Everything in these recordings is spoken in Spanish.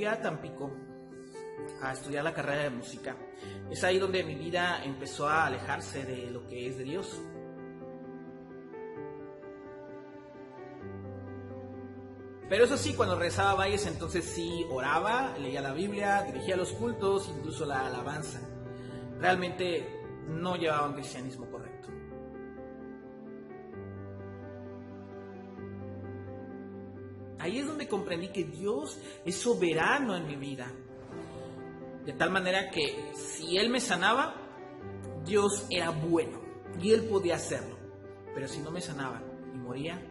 fui a Tampico a estudiar la carrera de música, es ahí donde mi vida empezó a alejarse de lo que es de Dios. Pero eso sí, cuando rezaba valles, entonces sí oraba, leía la Biblia, dirigía los cultos, incluso la alabanza. Realmente no llevaba un cristianismo correcto. Ahí es donde comprendí que Dios es soberano en mi vida. De tal manera que si Él me sanaba, Dios era bueno y Él podía hacerlo. Pero si no me sanaba y moría,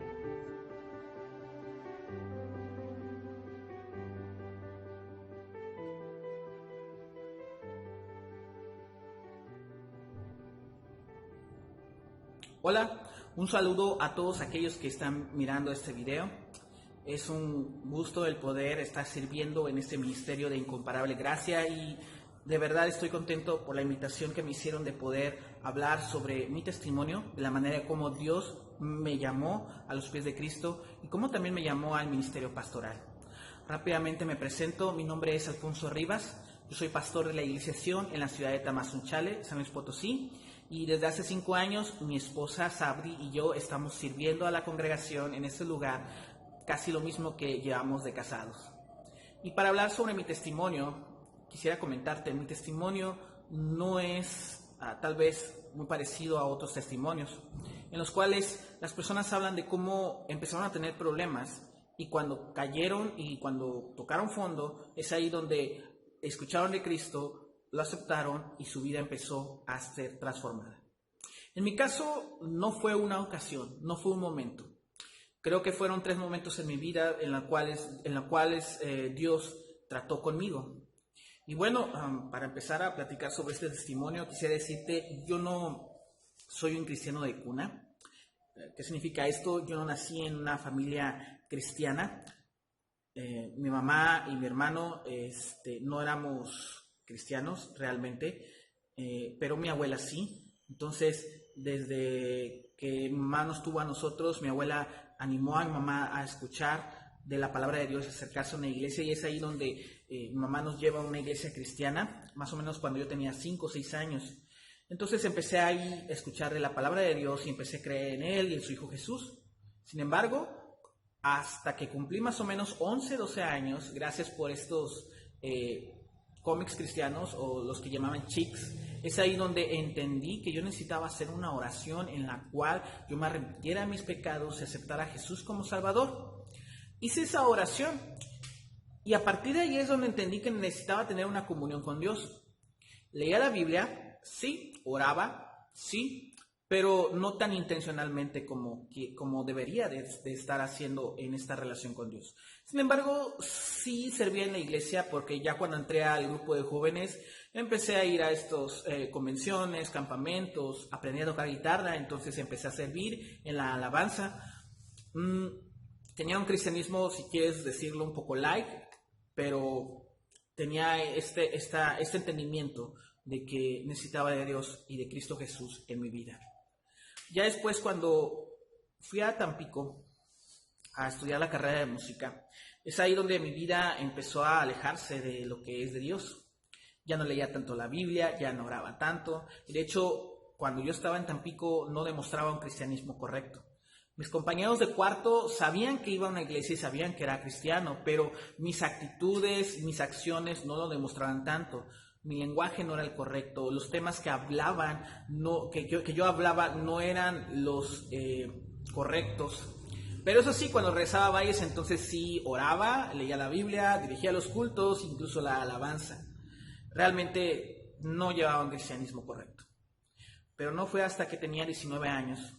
hola, un saludo a todos aquellos que están mirando este video. Es un gusto el poder estar sirviendo en este ministerio de incomparable gracia y de verdad estoy contento por la invitación que me hicieron de poder hablar sobre mi testimonio, de la manera como Dios me llamó a los pies de Cristo y cómo también me llamó al ministerio pastoral. Rápidamente me presento, mi nombre es Alfonso Rivas, yo soy pastor de la Iglesia Sion en la ciudad de Tamazunchale, San Luis Potosí. Y desde hace 5 años mi esposa Sabri y yo estamos sirviendo a la congregación en este lugar, casi lo mismo que llevamos de casados. Y para hablar sobre mi testimonio, quisiera comentarte, mi testimonio no es tal vez muy parecido a otros testimonios, en los cuales las personas hablan de cómo empezaron a tener problemas y cuando cayeron y cuando tocaron fondo, es ahí donde escucharon de Cristo, lo aceptaron y su vida empezó a ser transformada. En mi caso no fue una ocasión, no fue un momento. Creo que fueron 3 momentos en mi vida en los cuales Dios trató conmigo. Y bueno, para empezar a platicar sobre este testimonio, quisiera decirte, yo no soy un cristiano de cuna. ¿Qué significa esto? Yo no nací en una familia cristiana. Mi mamá y mi hermano no éramos cristianos realmente, pero mi abuela sí. Entonces, desde que mi mamá nos tuvo a nosotros, mi abuela animó a mi mamá a escuchar de la palabra de Dios, acercarse a una iglesia, y es ahí donde mi mamá nos lleva a una iglesia cristiana, más o menos cuando yo tenía 5 o 6 años. Entonces empecé ahí a escuchar de la palabra de Dios y empecé a creer en Él y en su Hijo Jesús. Sin embargo, hasta que cumplí más o menos 11, 12 años, gracias por estos cómics cristianos o los que llamaban chics, es ahí donde entendí que yo necesitaba hacer una oración en la cual yo me arrepintiera de mis pecados y aceptara a Jesús como Salvador. Hice esa oración y a partir de ahí es donde entendí que necesitaba tener una comunión con Dios. Leía la Biblia, sí, oraba, sí, pero no tan intencionalmente como debería de estar haciendo en esta relación con Dios. Sin embargo, sí servía en la iglesia porque ya cuando entré al grupo de jóvenes, empecé a ir a estos convenciones, campamentos, aprendí a tocar guitarra, entonces empecé a servir en la alabanza. Tenía un cristianismo, si quieres decirlo, un poco light, pero tenía este entendimiento de que necesitaba de Dios y de Cristo Jesús en mi vida. Ya después, cuando fui a Tampico a estudiar la carrera de música, es ahí donde mi vida empezó a alejarse de lo que es de Dios. Ya no leía tanto la Biblia, ya no oraba tanto. De hecho, cuando yo estaba en Tampico no demostraba un cristianismo correcto. Mis compañeros de cuarto sabían que iba a una iglesia y sabían que era cristiano, pero mis actitudes, mis acciones no lo demostraban tanto. Mi lenguaje no era el correcto, los temas que hablaban, que yo hablaba no eran los correctos. Pero eso sí, cuando rezaba valles, entonces sí oraba, leía la Biblia, dirigía los cultos, incluso la alabanza. Realmente no llevaba un cristianismo correcto. Pero no fue hasta que tenía 19 años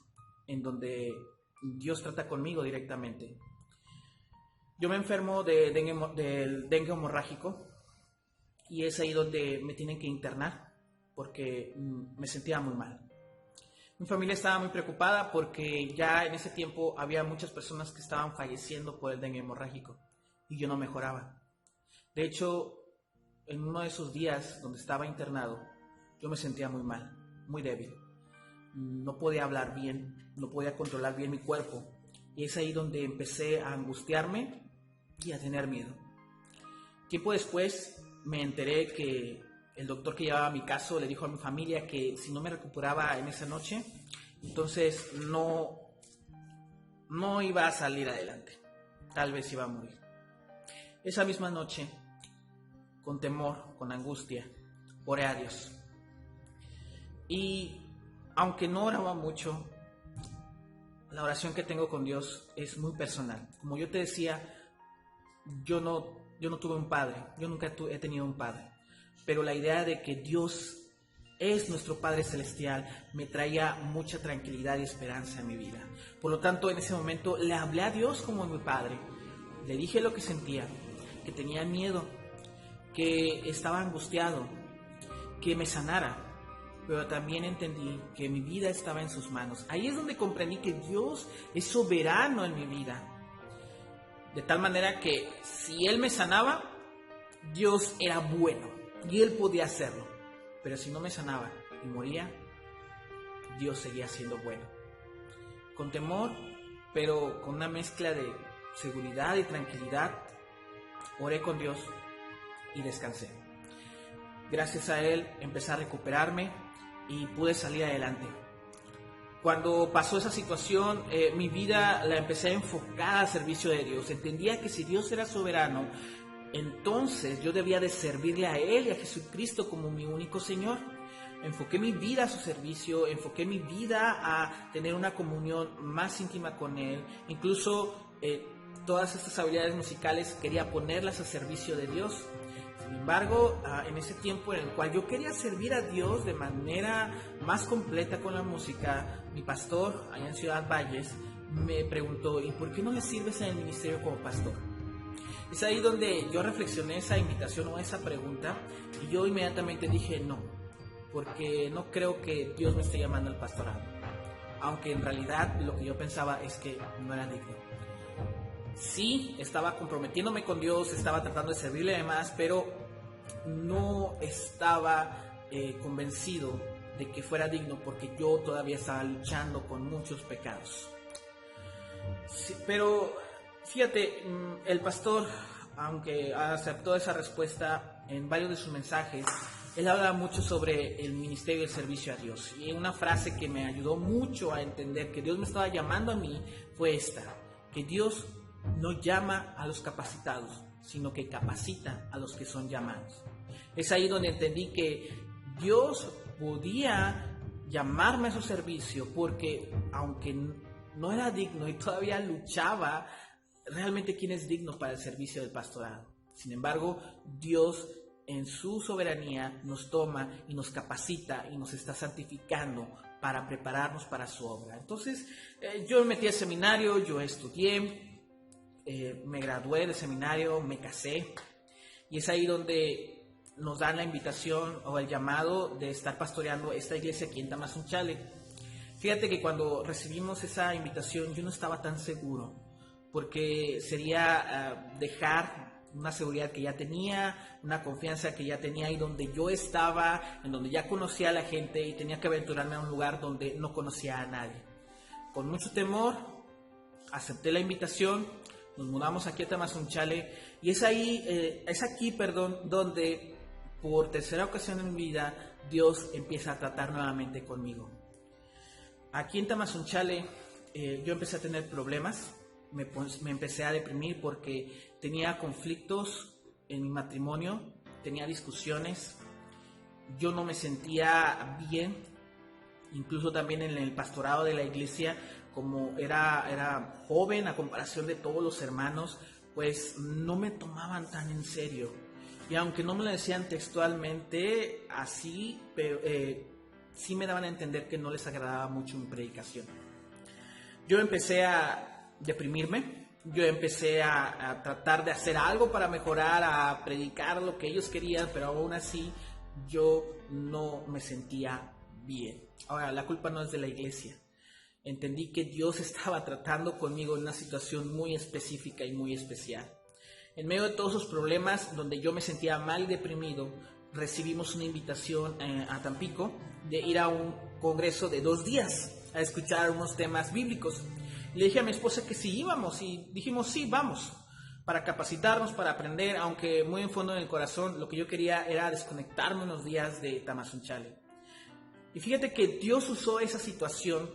en donde Dios trata conmigo directamente. Yo me enfermo del dengue hemorrágico y es ahí donde me tienen que internar porque me sentía muy mal. Mi familia estaba muy preocupada porque ya en ese tiempo había muchas personas que estaban falleciendo por el dengue hemorrágico y yo no mejoraba. De hecho, en uno de esos días donde estaba internado, yo me sentía muy mal, muy débil. No podía hablar bien, no podía controlar bien mi cuerpo. Y es ahí donde empecé a angustiarme y a tener miedo. Tiempo después me enteré que el doctor que llevaba mi caso le dijo a mi familia que si no me recuperaba en esa noche, entonces no iba a salir adelante. Tal vez iba a morir. Esa misma noche, con temor, con angustia, oré a Dios. Y aunque no oraba mucho, la oración que tengo con Dios es muy personal. Como yo te decía, yo no tuve un padre, yo nunca he tenido un padre, pero la idea de que Dios es nuestro Padre Celestial me traía mucha tranquilidad y esperanza en mi vida. Por lo tanto, en ese momento le hablé a Dios como mi Padre, le dije lo que sentía, que tenía miedo, que estaba angustiado, que me sanara, pero también entendí que mi vida estaba en sus manos. Ahí es donde comprendí que Dios es soberano en mi vida. De tal manera que si Él me sanaba, Dios era bueno y Él podía hacerlo. Pero si no me sanaba y moría, Dios seguía siendo bueno. Con temor, pero con una mezcla de seguridad y tranquilidad, oré con Dios y descansé. Gracias a Él empecé a recuperarme y pude salir adelante. Cuando pasó esa situación, mi vida la empecé a enfocar al servicio de Dios. Entendía que si Dios era soberano, entonces yo debía de servirle a Él y a Jesucristo como mi único Señor. Enfoqué mi vida a su servicio, enfoqué mi vida a tener una comunión más íntima con Él. Incluso todas estas habilidades musicales quería ponerlas a servicio de Dios. Sin embargo, en ese tiempo en el cual yo quería servir a Dios de manera más completa con la música, mi pastor allá en Ciudad Valles me preguntó: ¿y por qué no le sirves en el ministerio como pastor? Es ahí donde yo reflexioné esa invitación o esa pregunta y yo inmediatamente dije no, porque no creo que Dios me esté llamando al pastorado, aunque en realidad lo que yo pensaba es que no era digno. Sí, estaba comprometiéndome con Dios, estaba tratando de servirle además, pero no estaba convencido de que fuera digno porque yo todavía estaba luchando con muchos pecados. Sí, pero fíjate, el pastor, aunque aceptó esa respuesta en varios de sus mensajes, él habla mucho sobre el ministerio y el servicio a Dios. Y una frase que me ayudó mucho a entender que Dios me estaba llamando a mí fue esta: que Dios no llama a los capacitados, sino que capacita a los que son llamados. Es ahí donde entendí que Dios podía llamarme a su servicio porque aunque no era digno y todavía luchaba, realmente quién es digno para el servicio del pastorado. Sin embargo, Dios en su soberanía nos toma y nos capacita y nos está santificando para prepararnos para su obra. Entonces, yo me metí al seminario, yo estudié, me gradué del seminario, me casé, y es ahí donde nos dan la invitación o el llamado de estar pastoreando esta iglesia aquí en Tamazunchale. Fíjate que cuando recibimos esa invitación yo no estaba tan seguro, porque sería dejar una seguridad que ya tenía, una confianza que ya tenía y donde yo estaba, en donde ya conocía a la gente, y tenía que aventurarme a un lugar donde no conocía a nadie. Con mucho temor acepté la invitación. Nos mudamos aquí a Tamazunchale y es aquí, donde por tercera ocasión en mi vida Dios empieza a tratar nuevamente conmigo. Aquí en Tamazunchale yo empecé a tener problemas, me empecé a deprimir porque tenía conflictos en mi matrimonio, tenía discusiones, yo no me sentía bien, incluso también en el pastorado de la iglesia. Como era joven a comparación de todos los hermanos, pues no me tomaban tan en serio. Y aunque no me lo decían textualmente así, pero sí me daban a entender que no les agradaba mucho mi predicación. Yo empecé a deprimirme, yo empecé a tratar de hacer algo para mejorar, a predicar lo que ellos querían, pero aún así yo no me sentía bien. Ahora, la culpa no es de la iglesia. Entendí que Dios estaba tratando conmigo en una situación muy específica y muy especial. En medio de todos esos problemas, donde yo me sentía mal y deprimido, recibimos una invitación a Tampico de ir a un congreso de 2 días a escuchar unos temas bíblicos. Le dije a mi esposa que sí íbamos y dijimos sí, vamos. para capacitarnos, para aprender, aunque muy en fondo en el corazón lo que yo quería era desconectarme unos días de Tamazunchale. Y fíjate que Dios usó esa situación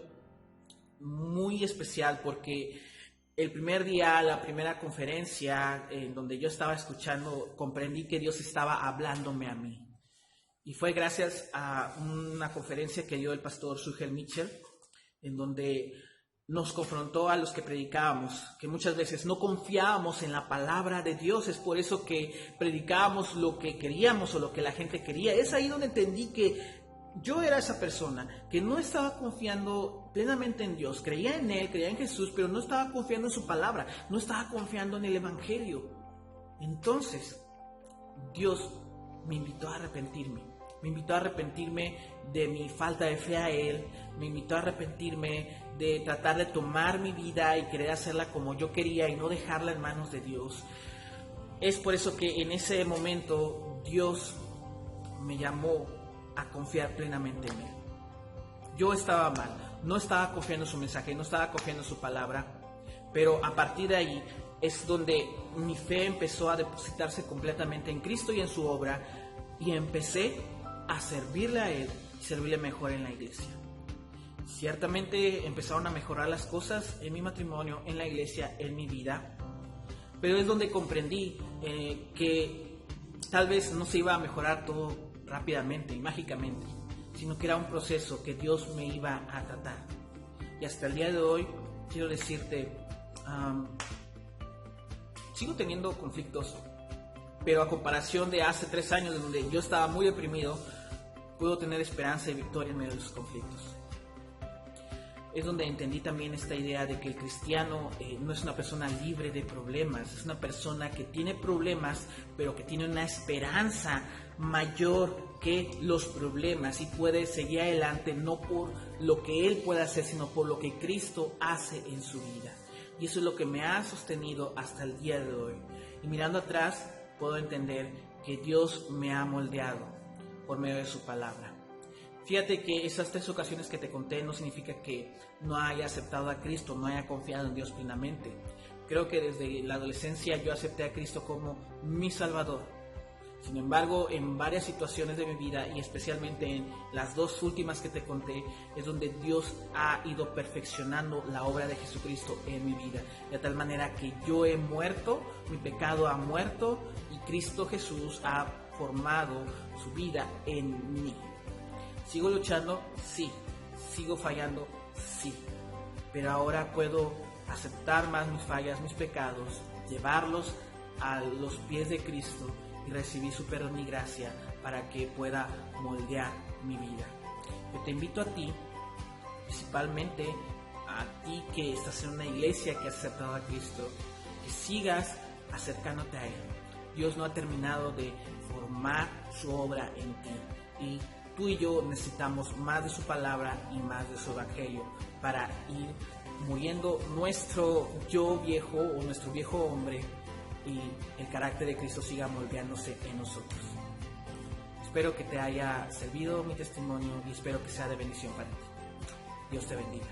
muy especial porque el primer día, la primera conferencia en donde yo estaba escuchando, comprendí que Dios estaba hablándome a mí. Y fue gracias a una conferencia que dio el pastor Sugel Mitchell, en donde nos confrontó a los que predicábamos, que muchas veces no confiábamos en la palabra de Dios. Es por eso que predicábamos lo que queríamos o lo que la gente quería. Es ahí donde entendí que yo era esa persona que no estaba confiando plenamente en Dios, creía en Él, creía en Jesús, pero no estaba confiando en su palabra, no estaba confiando en el Evangelio. Entonces, Dios me invitó a arrepentirme. Me invitó a arrepentirme de mi falta de fe a Él, me invitó a arrepentirme de tratar de tomar mi vida y querer hacerla como yo quería y no dejarla en manos de Dios. Es por eso que en ese momento Dios me llamó a confiar plenamente en Él. Yo estaba mal, no estaba confiando en su mensaje, no estaba confiando en su palabra, pero a partir de ahí es donde mi fe empezó a depositarse completamente en Cristo y en su obra, y empecé a servirle a Él y servirle mejor en la iglesia. Ciertamente empezaron a mejorar las cosas en mi matrimonio, en la iglesia, en mi vida, pero es donde comprendí que tal vez no se iba a mejorar todo rápidamente y mágicamente, sino que era un proceso que Dios me iba a tratar. Y hasta el día de hoy quiero decirte, sigo teniendo conflictos, pero a comparación de hace 3 años donde yo estaba muy deprimido, puedo tener esperanza y victoria en medio de los conflictos. Es donde entendí también esta idea de que el cristiano no es una persona libre de problemas, es una persona que tiene problemas, pero que tiene una esperanza mayor que los problemas y puede seguir adelante no por lo que él puede hacer, sino por lo que Cristo hace en su vida. Y eso es lo que me ha sostenido hasta el día de hoy. Y mirando atrás, puedo entender que Dios me ha moldeado por medio de su palabra. Fíjate que esas 3 ocasiones que te conté no significa que no haya aceptado a Cristo, no haya confiado en Dios plenamente. Creo que desde la adolescencia yo acepté a Cristo como mi Salvador. Sin embargo, en varias situaciones de mi vida y especialmente en las 2 últimas que te conté, es donde Dios ha ido perfeccionando la obra de Jesucristo en mi vida. De tal manera que yo he muerto, mi pecado ha muerto y Cristo Jesús ha formado su vida en mí. ¿Sigo luchando? Sí. ¿Sigo fallando? Sí. Pero ahora puedo aceptar más mis fallas, mis pecados, llevarlos a los pies de Cristo y recibir su perdón y gracia para que pueda moldear mi vida. Yo te invito a ti, principalmente a ti que estás en una iglesia que has aceptado a Cristo, que sigas acercándote a Él. Dios no ha terminado de formar su obra en ti y tú y yo necesitamos más de su palabra y más de su evangelio para ir muriendo nuestro yo viejo o nuestro viejo hombre y el carácter de Cristo siga moldeándose en nosotros. Espero que te haya servido mi testimonio y espero que sea de bendición para ti. Dios te bendiga.